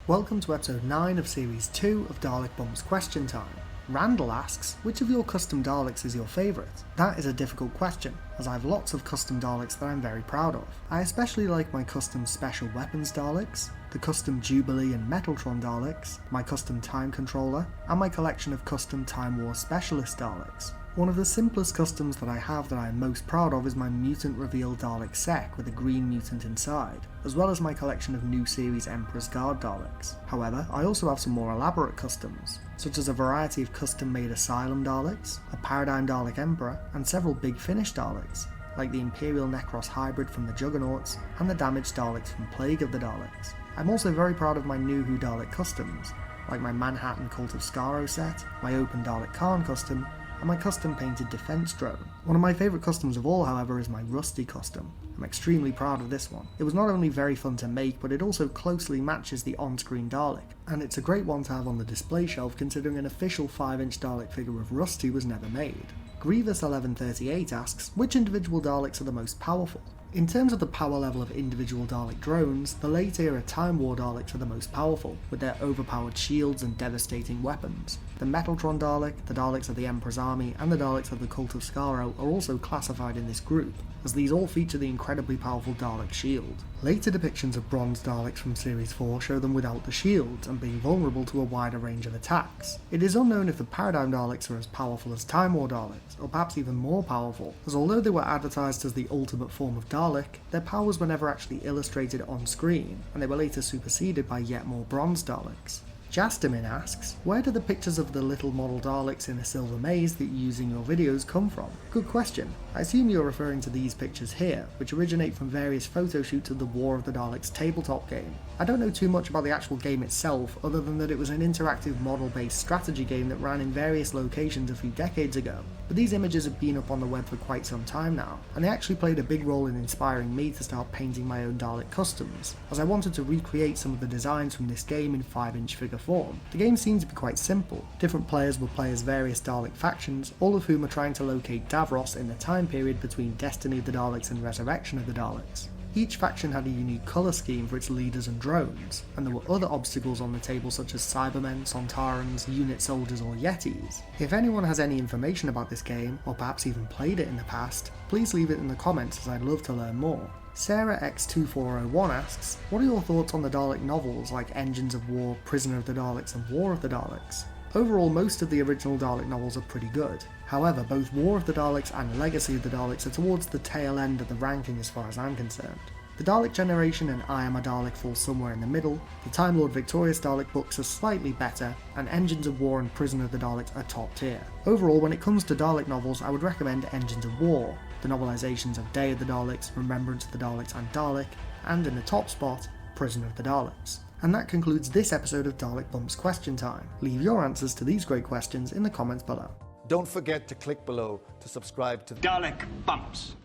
Welcome to episode 9 of series 2 of Dalek Bumps Question Time. Randall asks, which of your custom Daleks is your favourite? That is a difficult question, as I have lots of custom Daleks that I'm very proud of. I especially like my custom Special Weapons Daleks, the custom Jubilee and Metaltron Daleks, my custom Time Controller, and my collection of custom Time War Specialist Daleks. One of the simplest customs that I have that I am most proud of is my Mutant Reveal Dalek Sec with a green mutant inside, as well as my collection of new series Emperor's Guard Daleks. However, I also have some more elaborate customs, such as a variety of custom-made Asylum Daleks, a Paradigm Dalek Emperor, and several Big Finish Daleks, like the Imperial Necros Hybrid from the Juggernauts, and the Damaged Daleks from Plague of the Daleks. I'm also very proud of my new Who Dalek customs, like my Manhattan Cult of Skaro set, my Open Dalek Khan custom, and my custom painted defense drone. One of my favourite customs of all, however, is my Rusty custom. I'm extremely proud of this one. It was not only very fun to make, but it also closely matches the on-screen Dalek, and it's a great one to have on the display shelf considering an official 5-inch Dalek figure of Rusty was never made. Grievous1138 asks, which individual Daleks are the most powerful? In terms of the power level of individual Dalek drones, the late era Time War Daleks are the most powerful, with their overpowered shields and devastating weapons. The Metaltron Dalek, the Daleks of the Emperor's Army, and the Daleks of the Cult of Skaro are also classified in this group, as these all feature the incredibly powerful Dalek shield. Later depictions of bronze Daleks from Series 4 show them without the shields and being vulnerable to a wider range of attacks. It is unknown if the Paradigm Daleks are as powerful as Time War Daleks, or perhaps even more powerful, as although they were advertised as the ultimate form of Dalek, their powers were never actually illustrated on screen, and they were later superseded by yet more bronze Daleks. Jastamin asks, where do the pictures of the little model Daleks in a silver maze that you use in your videos come from? Good question. I assume you're referring to these pictures here, which originate from various photo shoots of the War of the Daleks tabletop game. I don't know too much about the actual game itself, other than that it was an interactive model-based strategy game that ran in various locations a few decades ago, but these images have been up on the web for quite some time now, and they actually played a big role in inspiring me to start painting my own Dalek customs, as I wanted to recreate some of the designs from this game in 5-inch figure form. The game seems to be quite simple. Different players will play as various Dalek factions, all of whom are trying to locate Davros in the time period between Destiny of the Daleks and Resurrection of the Daleks. Each faction had a unique colour scheme for its leaders and drones, and there were other obstacles on the table such as Cybermen, Sontarans, Unit Soldiers or Yetis. If anyone has any information about this game, or perhaps even played it in the past, please leave it in the comments as I'd love to learn more. Sarah X2401 asks, what are your thoughts on the Dalek novels like Engines of War, Prisoner of the Daleks and War of the Daleks? Overall, most of the original Dalek novels are pretty good. However, both War of the Daleks and Legacy of the Daleks are towards the tail end of the ranking as far as I'm concerned. The Dalek Generation and I Am a Dalek fall somewhere in the middle, the Time Lord Victorious Dalek books are slightly better, and Engines of War and Prisoner of the Daleks are top tier. Overall, when it comes to Dalek novels, I would recommend Engines of War, the novelisations of Day of the Daleks, Remembrance of the Daleks and Dalek, and in the top spot, Prisoner of the Daleks. And that concludes this episode of Dalek Bumps Question Time. Leave your answers to these great questions in the comments below. Don't forget to click below to subscribe to Dalek Bumps.